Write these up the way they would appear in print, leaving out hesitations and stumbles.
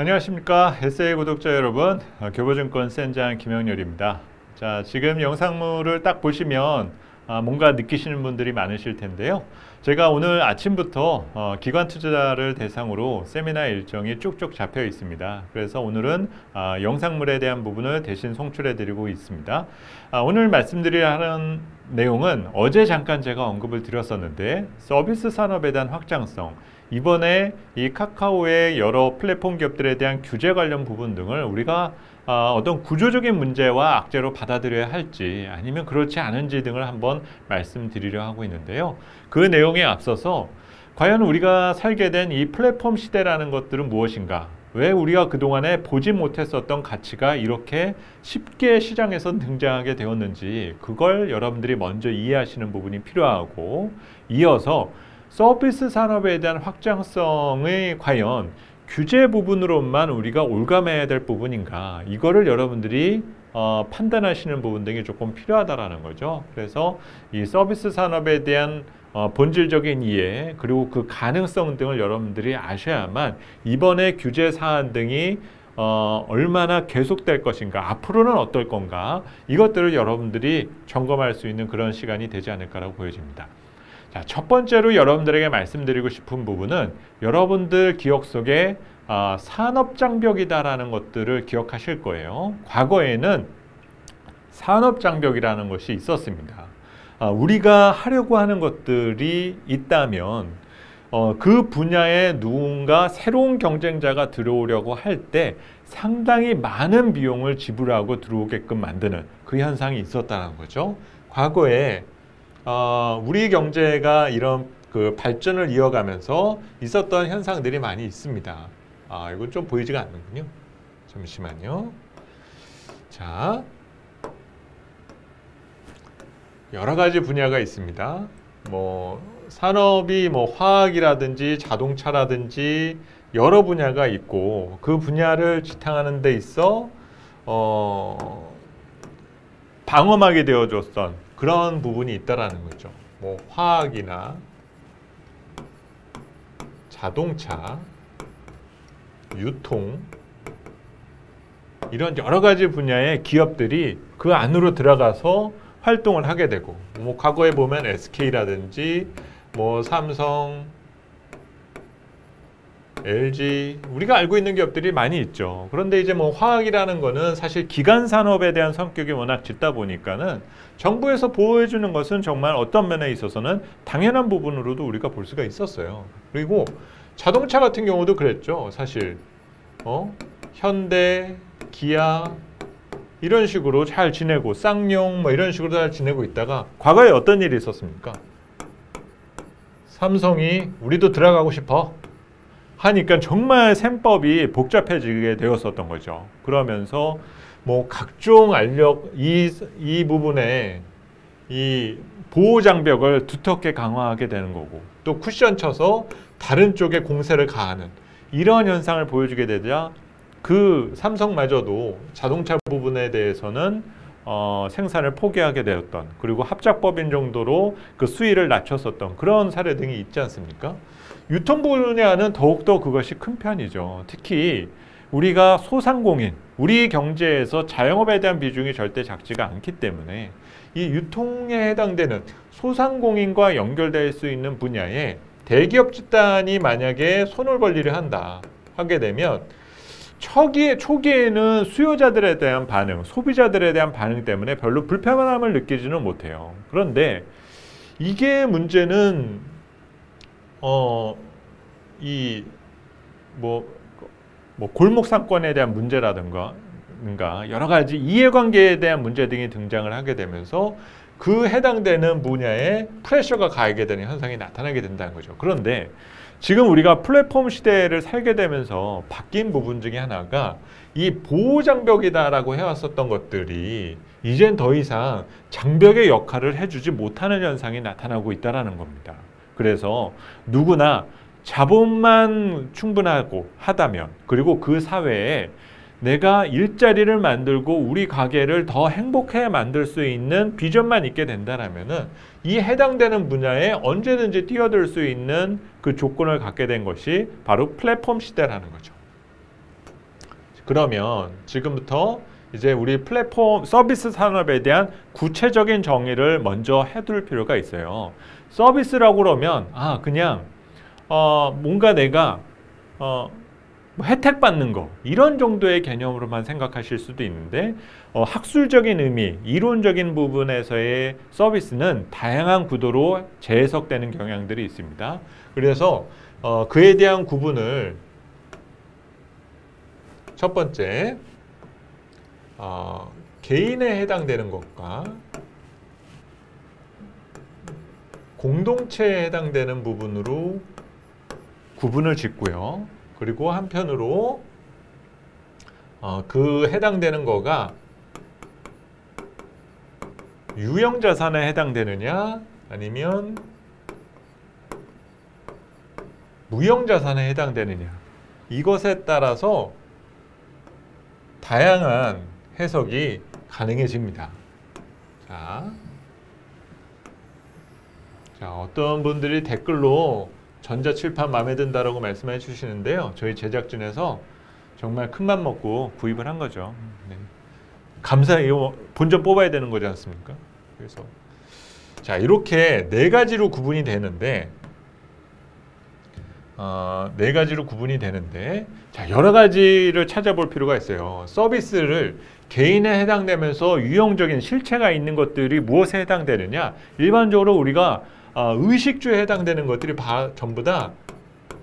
안녕하십니까 SA 구독자 여러분, 교보증권 센장 김영렬입니다. 자, 지금 영상물을 딱 보시면 뭔가 느끼시는 분들이 많으실 텐데요. 제가 오늘 아침부터 기관 투자자를 대상으로 세미나 일정이 쭉쭉 잡혀 있습니다. 그래서 오늘은 영상물에 대한 부분을 대신 송출해 드리고 있습니다. 오늘 말씀드릴 하는 내용은 어제 잠깐 제가 언급을 드렸었는데, 서비스 산업에 대한 확장성, 이번에 이 카카오의 여러 플랫폼 기업들에 대한 규제 관련 부분 등을 우리가 어떤 구조적인 문제와 악재로 받아들여야 할지 아니면 그렇지 않은지 등을 한번 말씀드리려 하고 있는데요. 그 내용에 앞서서 과연 우리가 살게 된 이 플랫폼 시대라는 것들은 무엇인가? 왜 우리가 그동안에 보지 못했었던 가치가 이렇게 쉽게 시장에서 등장하게 되었는지, 그걸 여러분들이 먼저 이해하시는 부분이 필요하고, 이어서 서비스 산업에 대한 확장성의 과연 규제 부분으로만 우리가 올감해야 될 부분인가, 이거를 여러분들이 판단하시는 부분 등이 조금 필요하다라는 거죠. 그래서 이 서비스 산업에 대한 본질적인 이해, 그리고 그 가능성 등을 여러분들이 아셔야만 이번에 규제 사안 등이 얼마나 계속될 것인가, 앞으로는 어떨 건가, 이것들을 여러분들이 점검할 수 있는 그런 시간이 되지 않을까라고 보여집니다. 자, 첫 번째로 여러분들에게 말씀드리고 싶은 부분은, 여러분들 기억 속에 산업장벽이다라는 것들을 기억하실 거예요. 과거에는 산업장벽이라는 것이 있었습니다. 우리가 하려고 하는 것들이 있다면 그 분야에 누군가 새로운 경쟁자가 들어오려고 할 때 상당히 많은 비용을 지불하고 들어오게끔 만드는 그 현상이 있었다는 거죠. 과거에 우리 경제가 이런 그 발전을 이어가면서 있었던 현상들이 많이 있습니다. 이건 좀 보이지가 않는군요. 잠시만요. 자, 여러 가지 분야가 있습니다. 산업이 화학이라든지 자동차라든지 여러 분야가 있고, 그 분야를 지탱하는 데 있어 방어막이 되어줬던 그런 부분이 있다라는 거죠. 화학이나 자동차, 유통, 이런 여러 가지 분야의 기업들이 그 안으로 들어가서 활동을 하게 되고, 과거에 보면 SK라든지 삼성, LG, 우리가 알고 있는 기업들이 많이 있죠. 그런데 이제 화학이라는 거는 사실 기간 산업에 대한 성격이 워낙 짙다 보니까는 정부에서 보호해주는 것은 정말 어떤 면에 있어서는 당연한 부분으로도 우리가 볼 수가 있었어요. 그리고 자동차 같은 경우도 그랬죠. 사실 현대, 기아 이런 식으로 잘 지내고, 쌍용 이런 식으로 잘 지내고 있다가 과거에 어떤 일이 있었습니까? 삼성이 우리도 들어가고 싶어 하니까 정말 셈법이 복잡해지게 되었었던 거죠. 그러면서 각종 알력, 이 부분에 이 보호 장벽을 두텁게 강화하게 되는 거고, 또 쿠션 쳐서 다른 쪽에 공세를 가하는 이런 현상을 보여주게 되자 그 삼성마저도 자동차 부분에 대해서는 생산을 포기하게 되었던, 그리고 합작법인 정도로 그 수위를 낮췄었던 그런 사례 등이 있지 않습니까? 유통 분야는 더욱더 그것이 큰 편이죠. 특히 우리가 소상공인, 우리 경제에서 자영업에 대한 비중이 절대 작지가 않기 때문에 이 유통에 해당되는 소상공인과 연결될 수 있는 분야에 대기업 집단이 만약에 손을 벌리려 하게 되면 초기에는 수요자들에 대한 반응, 소비자들에 대한 반응 때문에 별로 불편함을 느끼지는 못해요. 그런데 이게 문제는 골목 상권에 대한 문제라든가 여러 가지 이해관계에 대한 문제 등이 등장을 하게 되면서 그 해당되는 분야에 프레셔가 가하게 되는 현상이 나타나게 된다는 거죠. 그런데 지금 우리가 플랫폼 시대를 살게 되면서 바뀐 부분 중에 하나가 이 보호장벽이다라고 해왔었던 것들이 이젠 더 이상 장벽의 역할을 해주지 못하는 현상이 나타나고 있다는 겁니다. 그래서 누구나 자본만 충분하고 하다면, 그리고 그 사회에 내가 일자리를 만들고 우리 가게를 더 행복하게 만들 수 있는 비전만 있게 된다라면은 이 해당되는 분야에 언제든지 뛰어들 수 있는 그 조건을 갖게 된 것이 바로 플랫폼 시대라는 거죠. 그러면 지금부터 이제 우리 플랫폼 서비스 산업에 대한 구체적인 정의를 먼저 해둘 필요가 있어요. 서비스라고 그러면 그냥 뭔가 내가 뭐 혜택 받는 거 이런 정도의 개념으로만 생각하실 수도 있는데 학술적인 의미, 이론적인 부분에서의 서비스는 다양한 구도로 재해석되는 경향들이 있습니다. 그래서 그에 대한 구분을 첫 번째 개인에 해당되는 것과 공동체에 해당되는 부분으로 구분을 짓고요. 그리고 한편으로 그 해당되는 거가 유형자산에 해당되느냐 아니면 무형자산에 해당되느냐 이것에 따라서 다양한 해석이 가능해집니다. 자, 어떤 분들이 댓글로 전자칠판 마음에 든다라고 말씀해 주시는데요. 저희 제작진에서 정말 큰맘 먹고 구입을 한 거죠. 네. 감사히 본전 뽑아야 되는 거지 않습니까? 그래서 자, 이렇게 네 가지로 구분이 되는데 자, 여러 가지를 찾아볼 필요가 있어요. 서비스를 개인에 해당되면서 유형적인 실체가 있는 것들이 무엇에 해당되느냐? 일반적으로 우리가 의식주에 해당되는 것들이 전부 다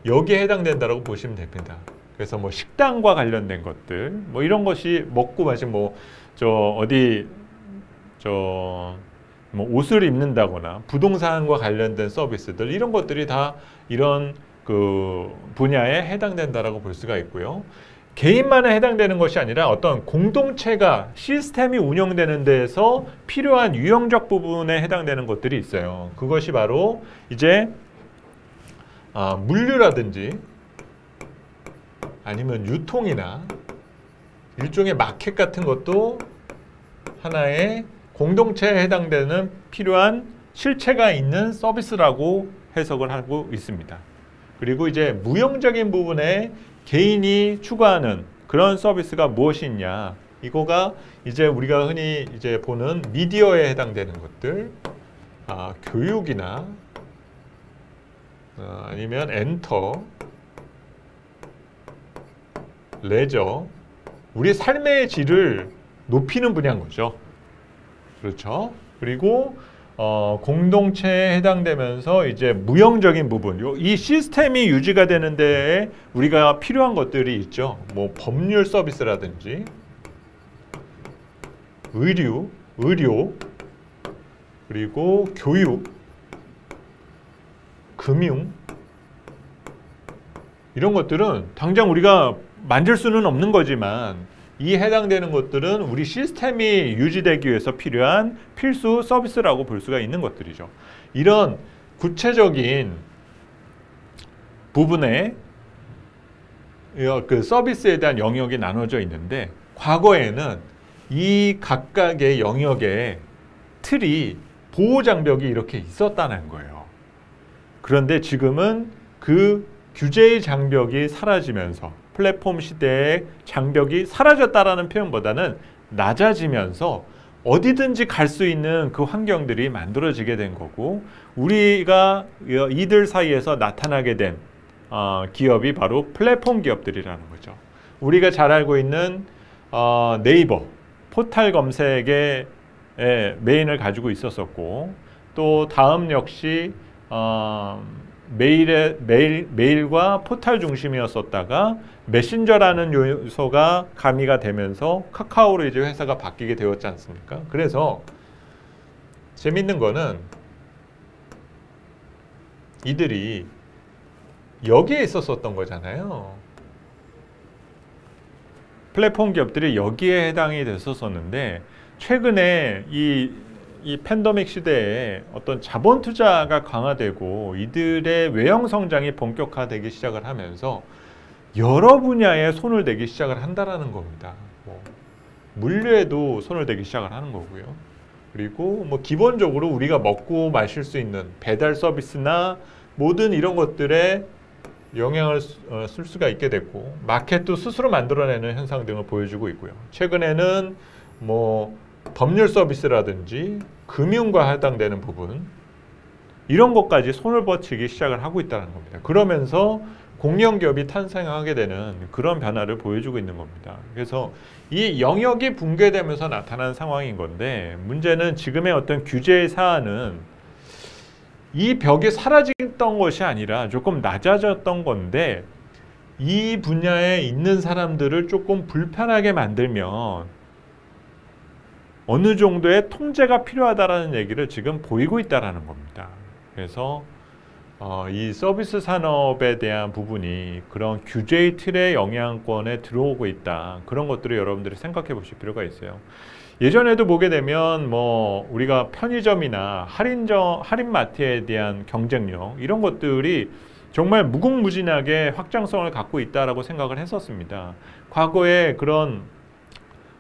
여기에 해당된다라고 보시면 됩니다. 그래서 뭐 식당과 관련된 것들, 뭐 이런 것이 먹고 마신 뭐 옷을 입는다거나 부동산과 관련된 서비스들 이런 것들이 다 이런 그 분야에 해당된다라고 볼 수가 있고요. 개인만에 해당되는 것이 아니라 어떤 공동체가 시스템이 운영되는 데에서 필요한 유형적 부분에 해당되는 것들이 있어요. 그것이 바로 이제 물류라든지 아니면 유통이나 일종의 마켓 같은 것도 하나의 공동체에 해당되는 필요한 실체가 있는 서비스라고 해석을 하고 있습니다. 그리고 이제 무형적인 부분에 개인이 추구하는 그런 서비스가 무엇이 있냐, 이거가 이제 우리가 흔히 이제 보는 미디어에 해당되는 것들, 교육이나 아니면 엔터, 레저, 우리 삶의 질을 높이는 분야인 거죠. 그렇죠? 그리고 공동체에 해당되면서 이제 무형적인 부분, 이 시스템이 유지가 되는 데에 우리가 필요한 것들이 있죠. 뭐 법률 서비스라든지 의료, 그리고 교육, 금융, 이런 것들은 당장 우리가 만질 수는 없는 거지만 이 해당되는 것들은 우리 시스템이 유지되기 위해서 필요한 필수 서비스라고 볼 수가 있는 것들이죠. 이런 구체적인 부분에 그 서비스에 대한 영역이 나눠져 있는데, 과거에는 이 각각의 영역의 틀이 보호장벽이 이렇게 있었다는 거예요. 그런데 지금은 그 규제의 장벽이 사라지면서 플랫폼 시대의 장벽이 사라졌다라는 표현보다는 낮아지면서 어디든지 갈 수 있는 그 환경들이 만들어지게 된 거고, 우리가 이들 사이에서 나타나게 된 기업이 바로 플랫폼 기업들이라는 거죠. 우리가 잘 알고 있는 네이버 포탈 검색의 메인을 가지고 있었었고, 또 다음 역시 메일과 포탈 중심이었었다가 메신저라는 요소가 가미가 되면서 카카오로 이제 회사가 바뀌게 되었지 않습니까? 그래서 재밌는 거는 이들이 여기에 있었었던 거잖아요. 플랫폼 기업들이 여기에 해당이 됐었었는데, 최근에 이 팬데믹 시대에 어떤 자본 투자가 강화되고 이들의 외형 성장이 본격화되기 시작을 하면서 여러 분야에 손을 대기 시작을 한다라는 겁니다. 물류에도 손을 대기 시작을 하는 거고요. 그리고 뭐 기본적으로 우리가 먹고 마실 수 있는 배달 서비스나 모든 이런 것들에 영향을 쓸 수가 있게 됐고 마켓도 스스로 만들어내는 현상 등을 보여주고 있고요. 최근에는 뭐 법률 서비스라든지 금융과 해당되는 부분 이런 것까지 손을 뻗치기 시작을 하고 있다는 겁니다. 그러면서 공룡기업이 탄생하게 되는 그런 변화를 보여주고 있는 겁니다. 그래서 이 영역이 붕괴되면서 나타난 상황인 건데 문제는 지금의 어떤 규제 사안은 이 벽이 사라졌던 것이 아니라 조금 낮아졌던 건데 이 분야에 있는 사람들을 조금 불편하게 만들면 어느 정도의 통제가 필요하다는 얘기를 지금 보이고 있다는 겁니다. 그래서 이 서비스 산업에 대한 부분이 그런 규제의 틀의 영향권에 들어오고 있다. 그런 것들을 여러분들이 생각해 보실 필요가 있어요. 예전에도 보게 되면 뭐 우리가 편의점이나 할인마트에 대한 경쟁력 이런 것들이 정말 무궁무진하게 확장성을 갖고 있다라고 생각을 했었습니다. 과거에 그런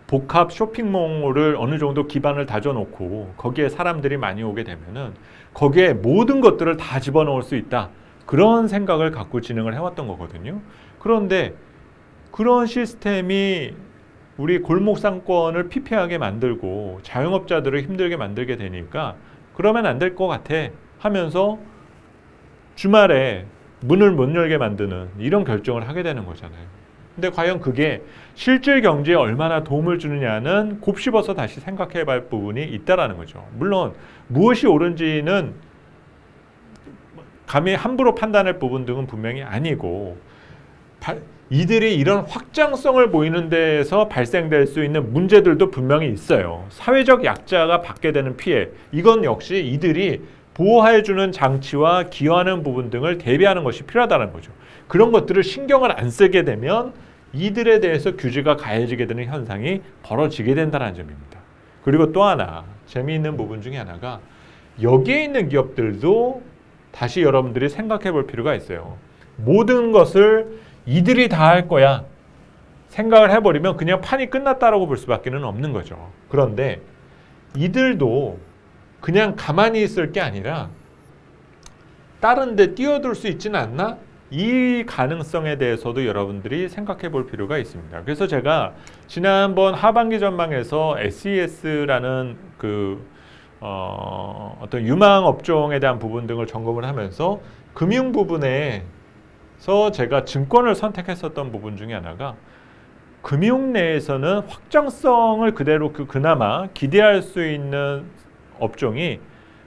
복합 쇼핑몰을 어느 정도 기반을 다져놓고 거기에 사람들이 많이 오게 되면은 거기에 모든 것들을 다 집어넣을 수 있다. 그런 생각을 갖고 진행을 해왔던 거거든요. 그런데 그런 시스템이 우리 골목 상권을 피폐하게 만들고 자영업자들을 힘들게 만들게 되니까 그러면 안 될 것 같아 하면서 주말에 문을 못 열게 만드는 이런 결정을 하게 되는 거잖아요. 근데 과연 그게 실질 경제에 얼마나 도움을 주느냐는 곱씹어서 다시 생각해 볼 부분이 있다라는 거죠. 물론 무엇이 옳은지는 감히 함부로 판단할 부분 등은 분명히 아니고 이들이 이런 확장성을 보이는 데에서 발생될 수 있는 문제들도 분명히 있어요. 사회적 약자가 받게 되는 피해, 이건 역시 이들이 보호해주는 장치와 기여하는 부분 등을 대비하는 것이 필요하다는 거죠. 그런 것들을 신경을 안 쓰게 되면 이들에 대해서 규제가 가해지게 되는 현상이 벌어지게 된다는 점입니다. 그리고 또 하나 재미있는 부분 중에 하나가 여기에 있는 기업들도 다시 여러분들이 생각해 볼 필요가 있어요. 모든 것을 이들이 다 할 거야 생각을 해버리면 그냥 판이 끝났다라고 볼 수밖에 없는 거죠. 그런데 이들도 그냥 가만히 있을 게 아니라 다른 데 뛰어들 수 있지는 않나? 이 가능성에 대해서도 여러분들이 생각해 볼 필요가 있습니다. 그래서 제가 지난번 하반기 전망에서 SES라는 어떤 유망 업종에 대한 부분 등을 점검을 하면서 금융 부분에서 제가 증권을 선택했었던 부분 중에 하나가 금융 내에서는 확장성을 그대로 그나마 기대할 수 있는 업종이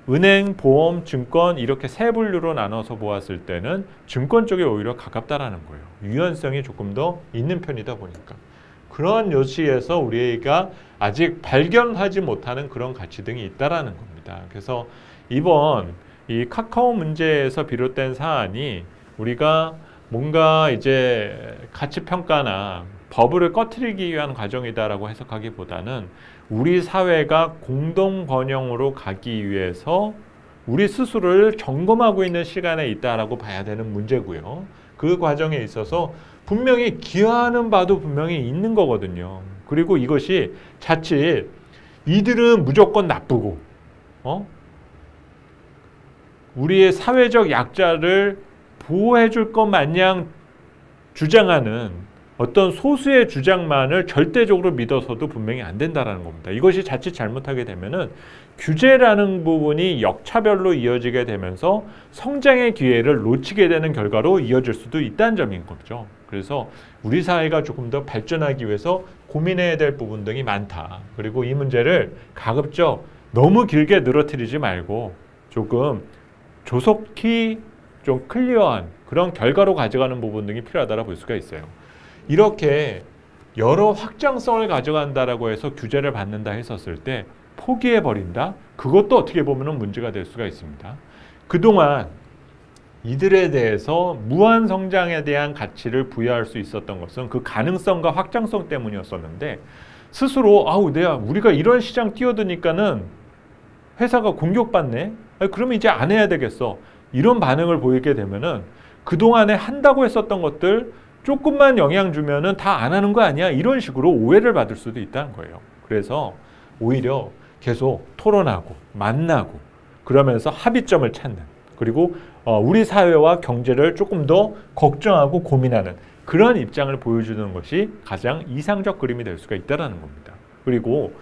은행, 보험, 증권 이렇게 세 분류로 나눠서 보았을 때는 증권 쪽에 오히려 가깝다라는 거예요. 유연성이 조금 더 있는 편이다 보니까. 그런 여지에서 우리가 아직 발견하지 못하는 그런 가치 등이 있다라는 겁니다. 그래서 이번 이 카카오 문제에서 비롯된 사안이 우리가 뭔가 이제 가치 평가나 버블을 꺼트리기 위한 과정이다라고 해석하기보다는 우리 사회가 공동 번영으로 가기 위해서 우리 스스로를 점검하고 있는 시간에 있다라고 봐야 되는 문제고요. 그 과정에 있어서 분명히 기여하는 바도 분명히 있는 거거든요. 그리고 이것이 자칫 이들은 무조건 나쁘고 우리의 사회적 약자를 보호해 줄 것 마냥 주장하는 어떤 소수의 주장만을 절대적으로 믿어서도 분명히 안 된다는 겁니다. 이것이 자칫 잘못하게 되면은 규제라는 부분이 역차별로 이어지게 되면서 성장의 기회를 놓치게 되는 결과로 이어질 수도 있다는 점인 거죠. 그래서 우리 사회가 조금 더 발전하기 위해서 고민해야 될 부분 등이 많다. 그리고 이 문제를 가급적 너무 길게 늘어뜨리지 말고 조금 조속히 좀 클리어한 그런 결과로 가져가는 부분 등이 필요하다고 볼 수가 있어요. 이렇게 여러 확장성을 가져간다라고 해서 규제를 받는다 했었을 때 포기해버린다? 그것도 어떻게 보면 문제가 될 수가 있습니다. 그동안 이들에 대해서 무한 성장에 대한 가치를 부여할 수 있었던 것은 그 가능성과 확장성 때문이었었는데 스스로 우리가 이런 시장 뛰어드니까는 회사가 공격받네? 그러면 이제 안 해야 되겠어. 이런 반응을 보이게 되면은 그동안에 한다고 했었던 것들 조금만 영향 주면은 다 안 하는 거 아니야? 이런 식으로 오해를 받을 수도 있다는 거예요. 그래서 오히려 계속 토론하고 만나고 그러면서 합의점을 찾는 그리고 우리 사회와 경제를 조금 더 걱정하고 고민하는 그런 입장을 보여주는 것이 가장 이상적 그림이 될 수가 있다는 겁니다. 그리고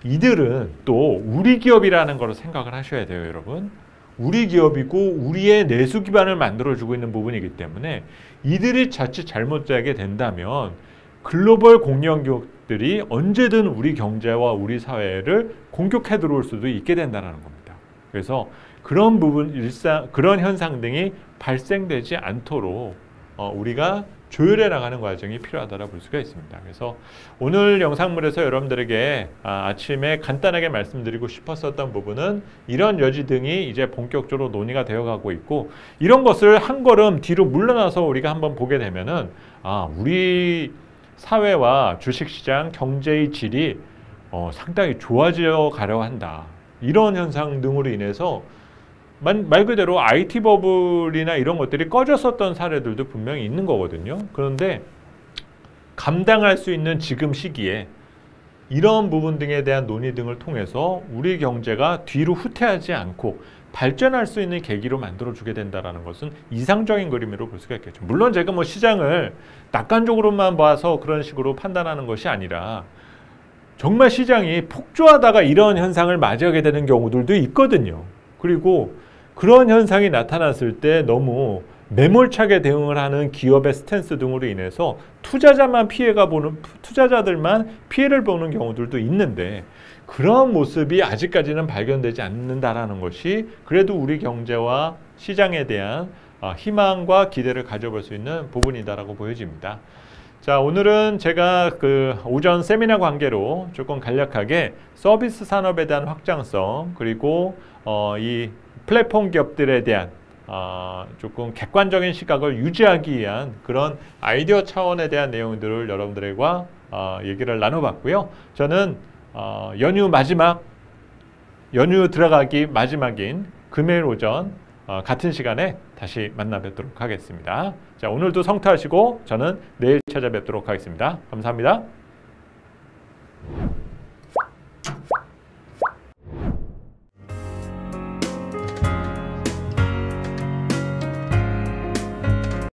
이들은 또 우리 기업이라는 걸 생각을 하셔야 돼요, 여러분. 우리 기업이고 우리의 내수 기반을 만들어주고 있는 부분이기 때문에 이들이 자칫 잘못 짜게 된다면 글로벌 공룡 기업들이 언제든 우리 경제와 우리 사회를 공격해 들어올 수도 있게 된다는 겁니다. 그래서 그런 부분, 그런 현상 등이 발생되지 않도록 우리가 조율해 나가는 과정이 필요하다고 볼 수가 있습니다. 그래서 오늘 영상물에서 여러분들에게 아침에 간단하게 말씀드리고 싶었었던 부분은 이런 여지 등이 이제 본격적으로 논의가 되어가고 있고, 이런 것을 한 걸음 뒤로 물러나서 우리가 한번 보게 되면은 우리 사회와 주식시장 경제의 질이 상당히 좋아져 가려 한다. 이런 현상 등으로 인해서 말 그대로 IT 버블이나 이런 것들이 꺼졌었던 사례들도 분명히 있는 거거든요. 그런데 감당할 수 있는 지금 시기에 이런 부분 등에 대한 논의 등을 통해서 우리 경제가 뒤로 후퇴하지 않고 발전할 수 있는 계기로 만들어주게 된다는 것은 이상적인 그림으로 볼 수가 있겠죠. 물론 제가 뭐 시장을 낙관적으로만 봐서 그런 식으로 판단하는 것이 아니라 정말 시장이 폭주하다가 이런 현상을 맞이하게 되는 경우들도 있거든요. 그리고 그런 현상이 나타났을 때 너무 매몰차게 대응을 하는 기업의 스탠스 등으로 인해서 투자자들만 피해를 보는 경우들도 있는데, 그런 모습이 아직까지는 발견되지 않는다라는 것이 그래도 우리 경제와 시장에 대한 희망과 기대를 가져볼 수 있는 부분이다라고 보여집니다. 자, 오늘은 제가 그 오전 세미나 관계로 조금 간략하게 서비스 산업에 대한 확장성, 그리고 이 플랫폼 기업들에 대한 조금 객관적인 시각을 유지하기 위한 그런 아이디어 차원에 대한 내용들을 여러분들과 얘기를 나눠봤고요. 저는 연휴 들어가기 마지막인 금요일 오전 같은 시간에 다시 만나 뵙도록 하겠습니다. 자, 오늘도 성투하시고 저는 내일 찾아뵙도록 하겠습니다. 감사합니다.